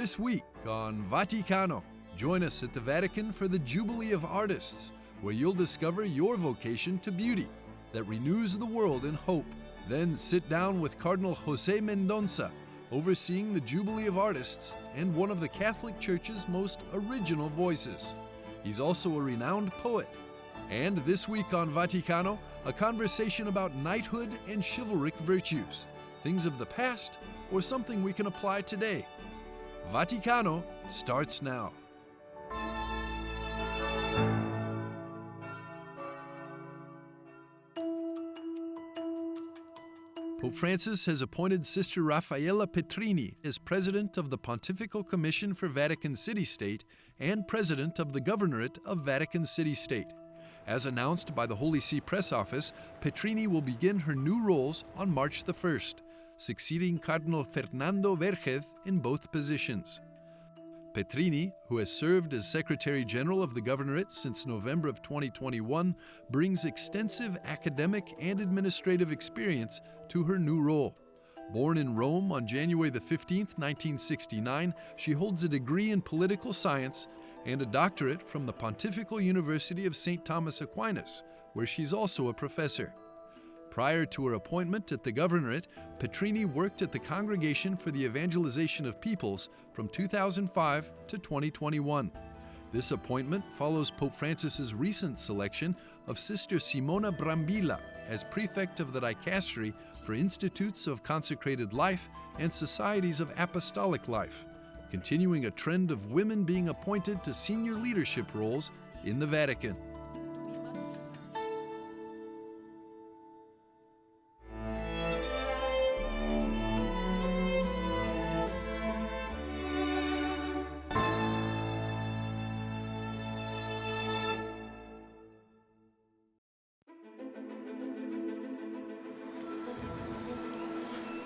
This week on Vaticano, join us at the Vatican for the Jubilee of Artists, where you'll discover your vocation to beauty that renews the world in hope. Then sit down with Cardinal José Mendonça, overseeing the Jubilee of Artists and one of the Catholic Church's most original voices. He's also a renowned poet. And this week on Vaticano, a conversation about knighthood and chivalric virtues, things of the past or something we can apply today. Vaticano starts now. Pope Francis has appointed Sister Raffaella Petrini as President of the Pontifical Commission for Vatican City-State and President of the Governorate of Vatican City-State. As announced by the Holy See Press Office, Petrini will begin her new roles on March the 1st, succeeding Cardinal Fernando Vergez in both positions. Petrini, who has served as Secretary General of the Governorate since November of 2021, brings extensive academic and administrative experience to her new role. Born in Rome on January the 15th, 1969, she holds a degree in political science and a doctorate from the Pontifical University of St. Thomas Aquinas, where she's also a professor. Prior to her appointment at the Governorate, Petrini worked at the Congregation for the Evangelization of Peoples from 2005 to 2021. This appointment follows Pope Francis's recent selection of Sister Simona Brambilla as Prefect of the Dicastery for Institutes of Consecrated Life and Societies of Apostolic Life, continuing a trend of women being appointed to senior leadership roles in the Vatican.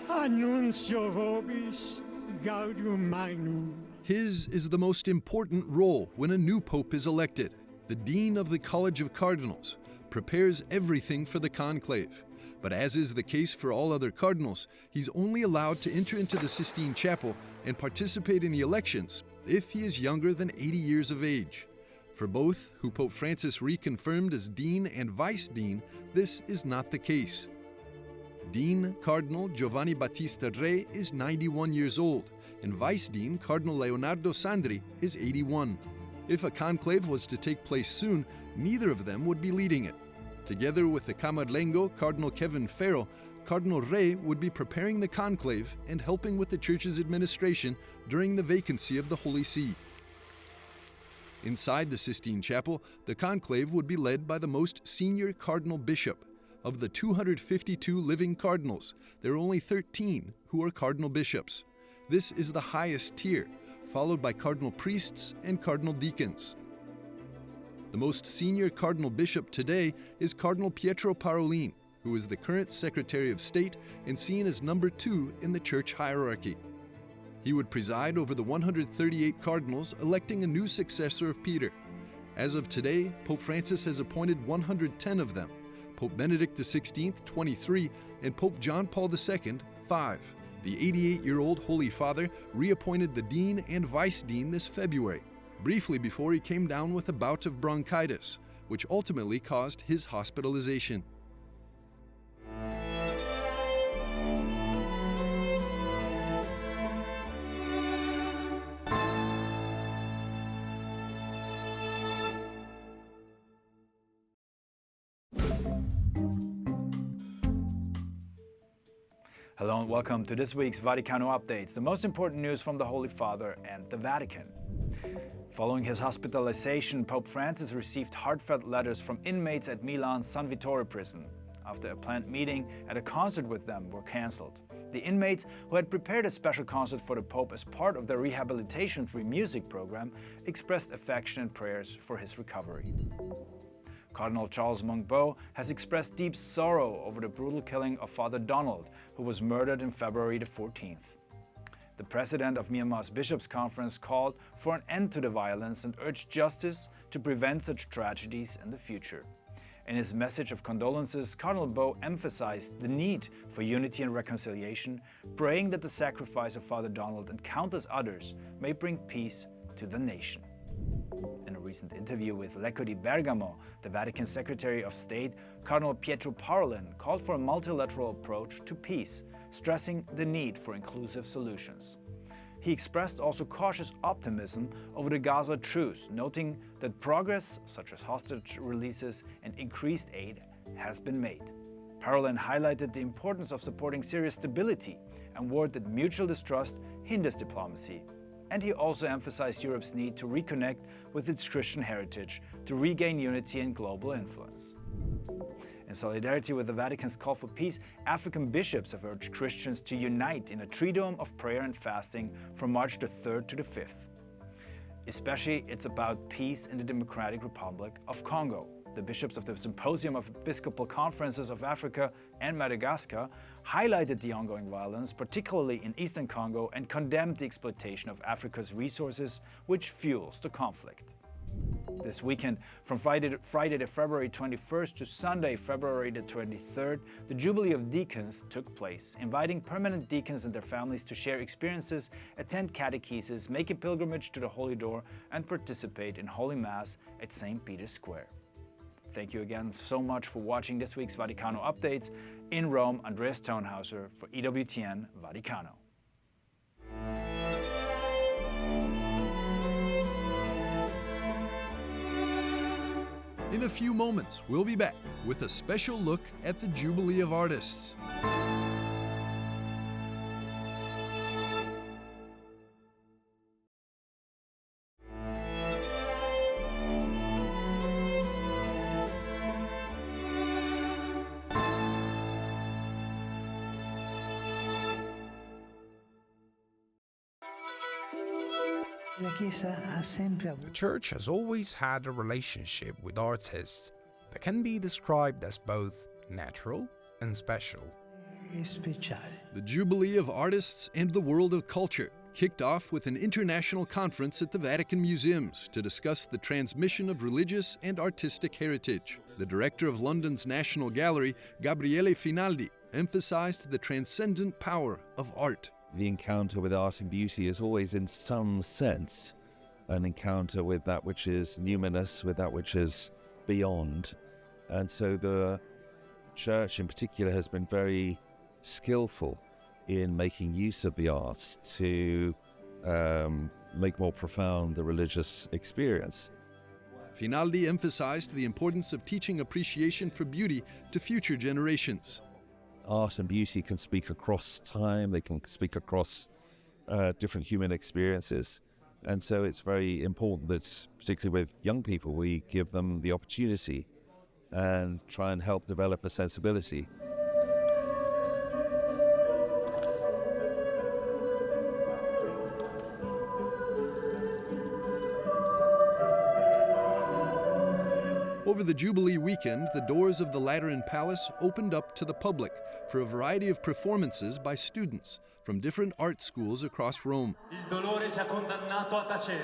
Annuncio vobis gaudium magnum. His is the most important role when a new pope is elected. The Dean of the College of Cardinals prepares everything for the conclave. But as is the case for all other cardinals, he's only allowed to enter into the Sistine Chapel and participate in the elections if he is younger than 80 years of age. For both, who Pope Francis reconfirmed as Dean and Vice Dean, this is not the case. Dean Cardinal Giovanni Battista Re is 91 years old, and Vice Dean Cardinal Leonardo Sandri is 81. If a conclave was to take place soon, neither of them would be leading it. Together with the Camerlengo Cardinal Kevin Farrell, Cardinal Re would be preparing the conclave and helping with the Church's administration during the vacancy of the Holy See. Inside the Sistine Chapel, the conclave would be led by the most senior Cardinal Bishop. Of the 252 living cardinals, there are only 13 who are cardinal bishops. This is the highest tier, followed by cardinal priests and cardinal deacons. The most senior cardinal bishop today is Cardinal Pietro Parolin, who is the current Secretary of State and seen as number 2 in the church hierarchy. He would preside over the 138 cardinals, electing a new successor of Peter. As of today, Pope Francis has appointed 110 of them. Pope Benedict XVI, 23, and Pope John Paul II, 5. The 88-year-old Holy Father reappointed the Dean and Vice Dean this February, briefly before he came down with a bout of bronchitis, which ultimately caused his hospitalization. Hello and welcome to this week's Vaticano Updates, the most important news from the Holy Father and the Vatican. Following his hospitalization, Pope Francis received heartfelt letters from inmates at Milan's San Vittore prison, after a planned meeting and a concert with them were cancelled. The inmates, who had prepared a special concert for the Pope as part of their rehabilitation free music program, expressed affection and prayers for his recovery. Cardinal Charles Mungbo has expressed deep sorrow over the brutal killing of Father Donald, who was murdered on February the 14th. The president of Myanmar's Bishops' Conference called for an end to the violence and urged justice to prevent such tragedies in the future. In his message of condolences, Cardinal Bo emphasized the need for unity and reconciliation, praying that the sacrifice of Father Donald and countless others may bring peace to the nation. In a recent interview with Lecco di Bergamo, the Vatican Secretary of State, Cardinal Pietro Parolin called for a multilateral approach to peace, stressing the need for inclusive solutions. He expressed also cautious optimism over the Gaza truce, noting that progress, such as hostage releases and increased aid, has been made. Parolin highlighted the importance of supporting Syria's stability and warned that mutual distrust hinders diplomacy. And he also emphasized Europe's need to reconnect with its Christian heritage to regain unity and global influence. In solidarity with the Vatican's call for peace, African bishops have urged Christians to unite in a triduum of prayer and fasting from March the 3rd to the 5th. Especially, it's about peace in the Democratic Republic of Congo. The bishops of the Symposium of Episcopal Conferences of Africa and Madagascar highlighted the ongoing violence, particularly in eastern Congo, and condemned the exploitation of Africa's resources, which fuels the conflict. This weekend, from Friday the February 21st to Sunday, February the 23rd, the Jubilee of Deacons took place, inviting permanent deacons and their families to share experiences, attend catechesis, make a pilgrimage to the Holy Door, and participate in Holy Mass at St. Peter's Square. Thank you again so much for watching this week's Vaticano Updates. In Rome, Andreas Tonhauser for EWTN Vaticano. In a few moments, we'll be back with a special look at the Jubilee of Artists. The Church has always had a relationship with artists that can be described as both natural and special. The Jubilee of Artists and the World of Culture kicked off with an international conference at the Vatican Museums to discuss the transmission of religious and artistic heritage. The director of London's National Gallery, Gabriele Finaldi, emphasized the transcendent power of art. The encounter with art and beauty is always, in some sense, an encounter with that which is numinous, with that which is beyond. And so the Church in particular has been very skillful in making use of the arts to make more profound the religious experience. Finaldi emphasized the importance of teaching appreciation for beauty to future generations. Art and beauty can speak across time, they can speak across different human experiences. And so it's very important that, particularly with young people, we give them the opportunity and try and help develop a sensibility. Over the Jubilee weekend, the doors of the Lateran Palace opened up to the public for a variety of performances by students from different art schools across Rome. Il dolore sia condannato a tacere.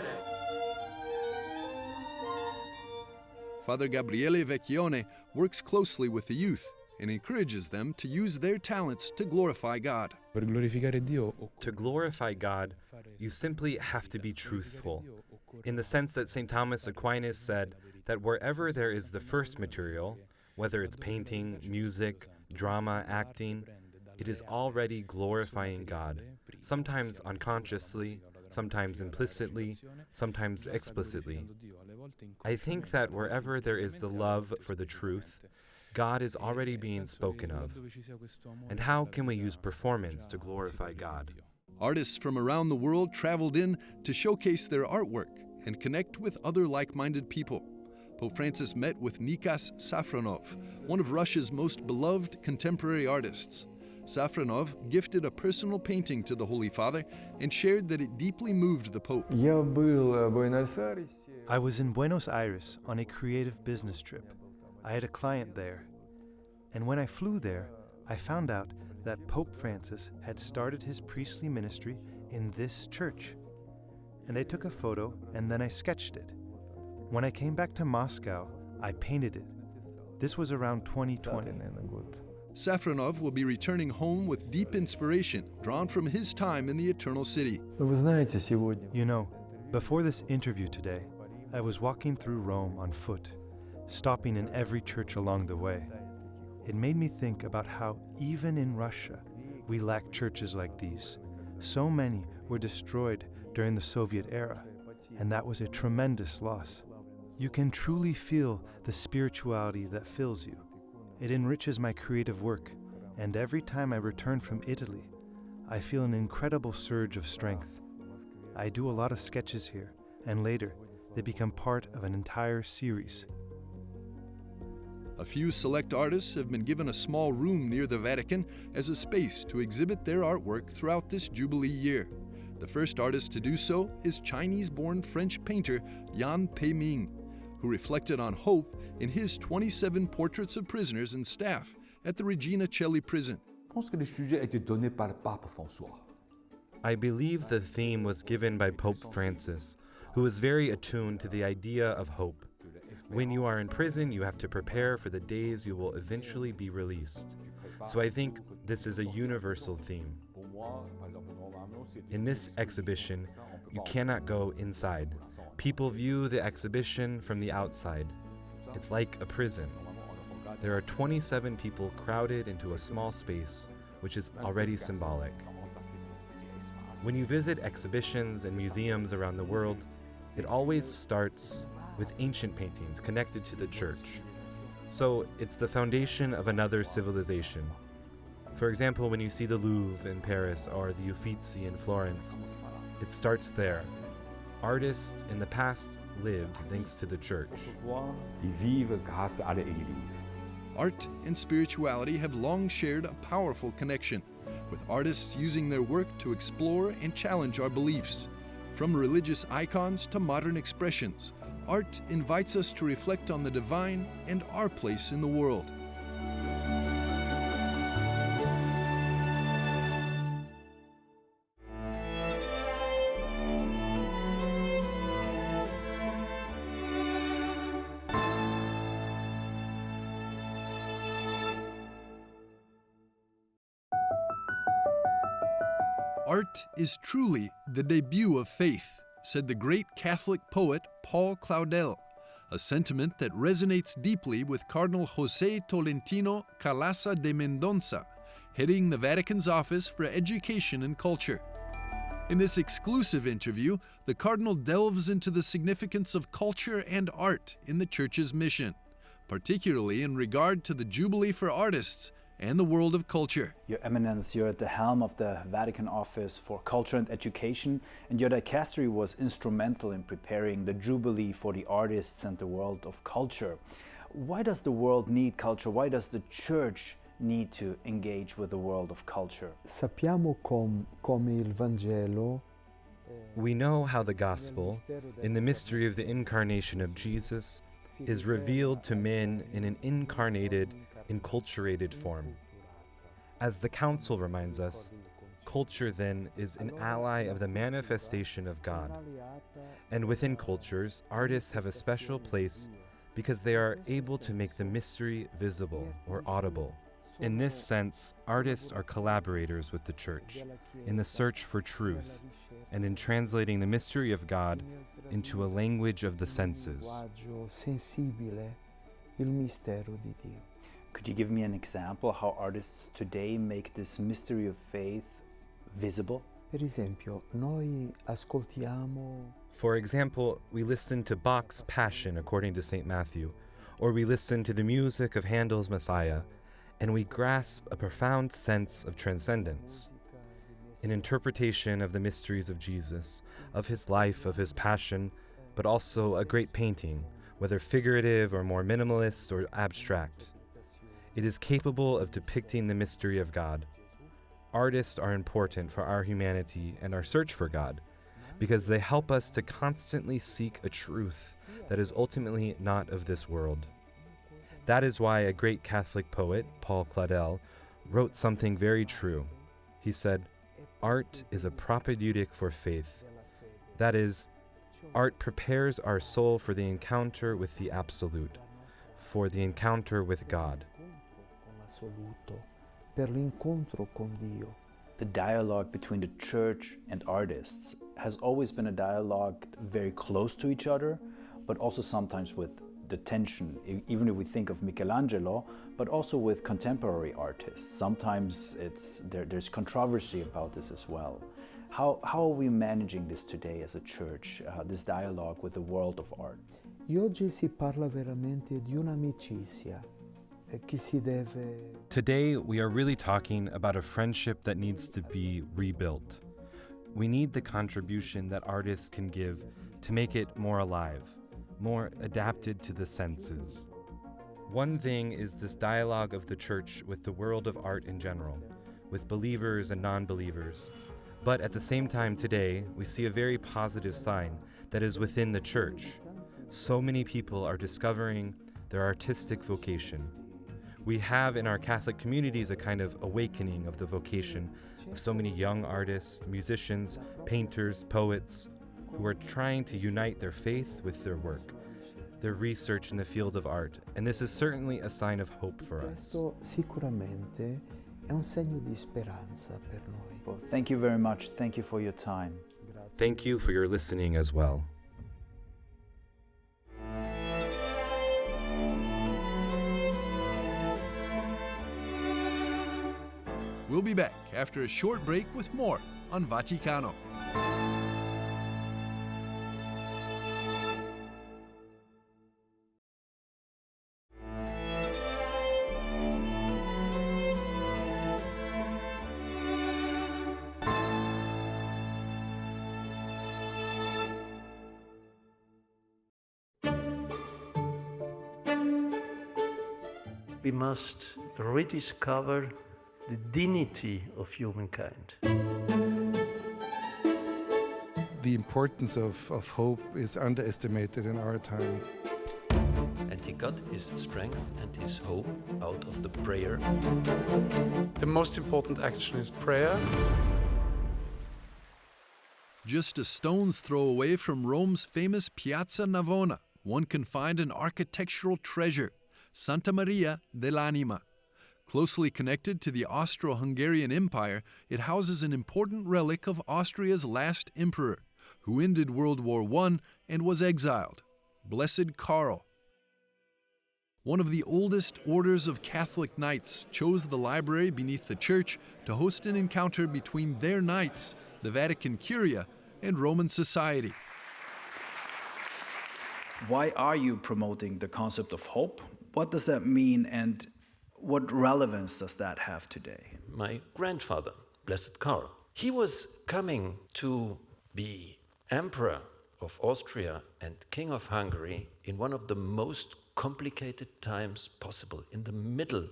Father Gabriele Vecchione works closely with the youth and encourages them to use their talents to glorify God. To glorify God, you simply have to be truthful, in the sense that St. Thomas Aquinas said that wherever there is the first material, whether it's painting, music, drama, acting, it is already glorifying God, sometimes unconsciously, sometimes implicitly, sometimes explicitly. I think that wherever there is the love for the truth, God is already being spoken of. And how can we use performance to glorify God? Artists from around the world traveled in to showcase their artwork and connect with other like-minded people. Pope Francis met with Nikas Safronov, one of Russia's most beloved contemporary artists. Safronov gifted a personal painting to the Holy Father and shared that it deeply moved the Pope. I was in Buenos Aires on a creative business trip. I had a client there. And when I flew there, I found out that Pope Francis had started his priestly ministry in this church. And I took a photo and then I sketched it. When I came back to Moscow, I painted it. This was around 2020. Safronov will be returning home with deep inspiration drawn from his time in the Eternal City. You know, before this interview today, I was walking through Rome on foot, stopping in every church along the way. It made me think about how even in Russia, we lack churches like these. So many were destroyed during the Soviet era, and that was a tremendous loss. You can truly feel the spirituality that fills you. It enriches my creative work, and every time I return from Italy, I feel an incredible surge of strength. I do a lot of sketches here, and later, they become part of an entire series. A few select artists have been given a small room near the Vatican as a space to exhibit their artwork throughout this Jubilee year. The first artist to do so is Chinese-born French painter Yan Peiming, who reflected on hope in his 27 portraits of prisoners and staff at the Regina Coeli prison. I believe the theme was given by Pope Francis, who was very attuned to the idea of hope. When you are in prison, you have to prepare for the days you will eventually be released. So I think this is a universal theme. In this exhibition, you cannot go inside. People view the exhibition from the outside. It's like a prison. There are 27 people crowded into a small space, which is already symbolic. When you visit exhibitions and museums around the world, it always starts with ancient paintings connected to the church. So it's the foundation of another civilization. For example, when you see the Louvre in Paris or the Uffizi in Florence, it starts there. Artists in the past lived thanks to the church. Art and spirituality have long shared a powerful connection, with artists using their work to explore and challenge our beliefs. From religious icons to modern expressions, art invites us to reflect on the divine and our place in the world. Art is truly the debut of faith, said the great Catholic poet Paul Claudel, a sentiment that resonates deeply with Cardinal José Tolentino Calasa de Mendonça, heading the Vatican's Office for Education and Culture. In this exclusive interview, the Cardinal delves into the significance of culture and art in the Church's mission, particularly in regard to the Jubilee for Artists and the world of culture. Your Eminence, you're at the helm of the Vatican Office for Culture and Education, and your Dicastery was instrumental in preparing the Jubilee for the artists and the world of culture. Why does the world need culture? Why does the Church need to engage with the world of culture? We know how the Gospel, in the mystery of the incarnation of Jesus, is revealed to men in an incarnated, enculturated form. As the Council reminds us, culture then is an ally of the manifestation of God. And within cultures, artists have a special place because they are able to make the mystery visible or audible. In this sense, artists are collaborators with the Church in the search for truth and in translating the mystery of God into a language of the senses. Could you give me an example how artists today make this mystery of faith visible? For example, we listen to Bach's Passion according to St. Matthew, or we listen to the music of Handel's Messiah, and we grasp a profound sense of transcendence. An interpretation of the mysteries of Jesus, of his life, of his passion, but also a great painting, whether figurative or more minimalist or abstract. It is capable of depicting the mystery of God. Artists are important for our humanity and our search for God, because they help us to constantly seek a truth that is ultimately not of this world. That is why a great Catholic poet, Paul Claudel, wrote something very true. He said, "Art is a propedeutic for faith." That is, art prepares our soul for the encounter with the Absolute, for the encounter with God. The dialogue between the church and artists has always been a dialogue very close to each other, but also sometimes with the tension, even if we think of Michelangelo, but also with contemporary artists. Sometimes there's controversy about this as well. How are we managing this today as a church, this dialogue with the world of art? Oggi si parla veramente di un'amicizia che si deve. Today, we are really talking about a friendship that needs to be rebuilt. We need the contribution that artists can give to make it more alive, more adapted to the senses. One thing is this dialogue of the church with the world of art in general, with believers and non-believers. But at the same time today, we see a very positive sign that is within the church. So many people are discovering their artistic vocation. We have in our Catholic communities a kind of awakening of the vocation of so many young artists, musicians, painters, poets, who are trying to unite their faith with their work, their research in the field of art, and this is certainly a sign of hope for us. Sicuramente è un segno di speranza per noi. Well, thank you very much. Thank you for your time. Thank you for your listening as well. We'll be back after a short break with more on Vaticano. We must rediscover the dignity of humankind. The importance of hope is underestimated in our time. And he got his strength and his hope out of the prayer. The most important action is prayer. Just a stone's throw away from Rome's famous Piazza Navona, one can find an architectural treasure, Santa Maria dell'Anima. Closely connected to the Austro-Hungarian Empire, it houses an important relic of Austria's last emperor, who ended World War I and was exiled, Blessed Karl. One of the oldest orders of Catholic knights chose the library beneath the church to host an encounter between their knights, the Vatican Curia, and Roman society. Why are you promoting the concept of hope? What does that mean, and what relevance does that have today? My grandfather, Blessed Karl, he was coming to be Emperor of Austria and King of Hungary in one of the most complicated times possible, in the middle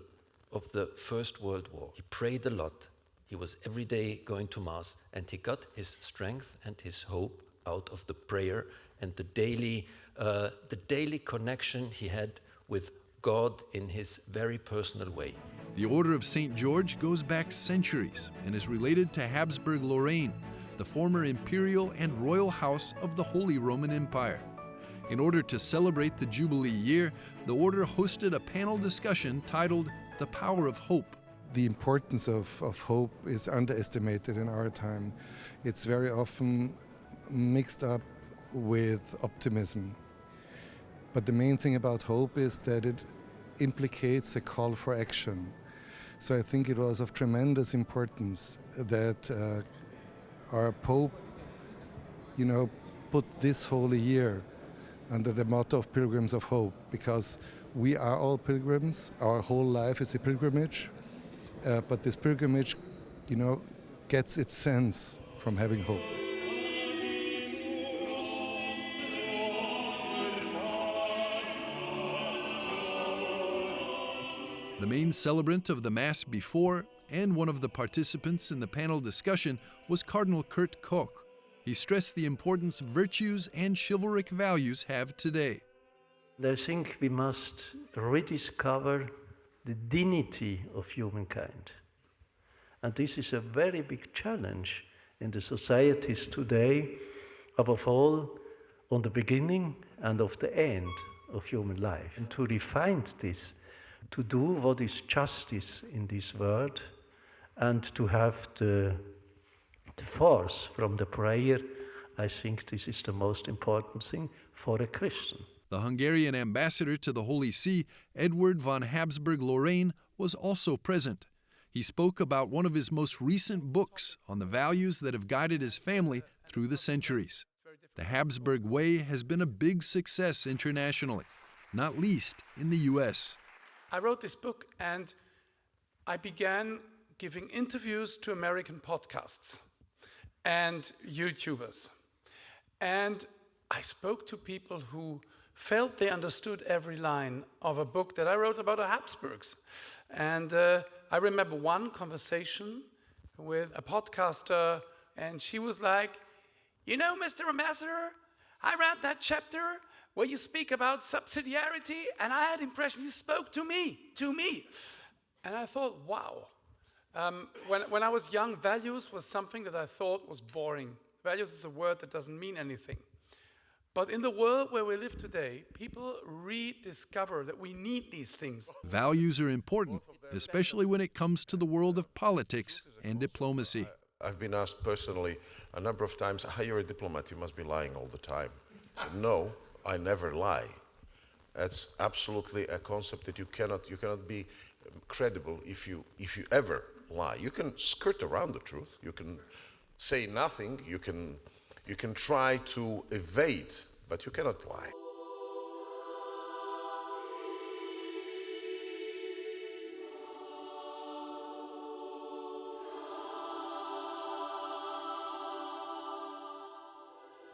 of the First World War. He prayed a lot. He was every day going to Mass, and he got his strength and his hope out of the prayer and the daily connection he had with God in his very personal way. The Order of St. George goes back centuries and is related to Habsburg-Lorraine, the former imperial and royal house of the Holy Roman Empire. In order to celebrate the Jubilee year, the Order hosted a panel discussion titled The Power of Hope. The importance of hope is underestimated in our time. It's very often mixed up with optimism. But the main thing about hope is that it implicates a call for action. So I think it was of tremendous importance that our Pope, put this holy year under the motto of Pilgrims of Hope, because we are all pilgrims. Our whole life is a pilgrimage, but this pilgrimage, gets its sense from having hope. The main celebrant of the Mass before and one of the participants in the panel discussion was Cardinal Kurt Koch. He stressed the importance virtues and chivalric values have today. I think we must rediscover the dignity of humankind. And this is a very big challenge in the societies today, above all on the beginning and of the end of human life. And to refine this, to do what is justice in this world, and to have the force from the prayer, I think this is the most important thing for a Christian. The Hungarian ambassador to the Holy See, Edward von Habsburg-Lorraine, was also present. He spoke about one of his most recent books on the values that have guided his family through the centuries. The Habsburg Way has been a big success internationally, not least in the U.S. I wrote this book and I began giving interviews to American podcasts and YouTubers. And I spoke to people who felt they understood every line of a book that I wrote about the Habsburgs. And I remember one conversation with a podcaster, and she was like, "You know, Mr. Ambassador, I read that chapter where you speak about subsidiarity, and I had the impression you spoke to me. And I thought, wow. When I was young, values was something that I thought was boring. Values is a word that doesn't mean anything. But in the world where we live today, people rediscover that we need these things. Values are important, especially when it comes to the world of politics and diplomacy. I've been asked personally a number of times, you're a diplomat, you must be lying all the time. So, no, I never lie. That's absolutely a concept that you cannot be credible if you ever lie. You can skirt around the truth, you can say nothing, you can try to evade, but you cannot lie.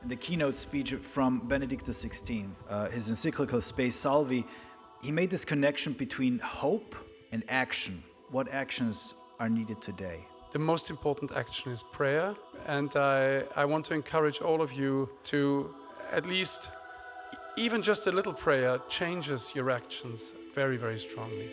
In the keynote speech from Benedict XVI, his encyclical Spe Salvi, he made this connection between hope and action. What actions are needed today? The most important action is prayer, and I want to encourage all of you to at least, even just a little prayer changes your actions very, very strongly.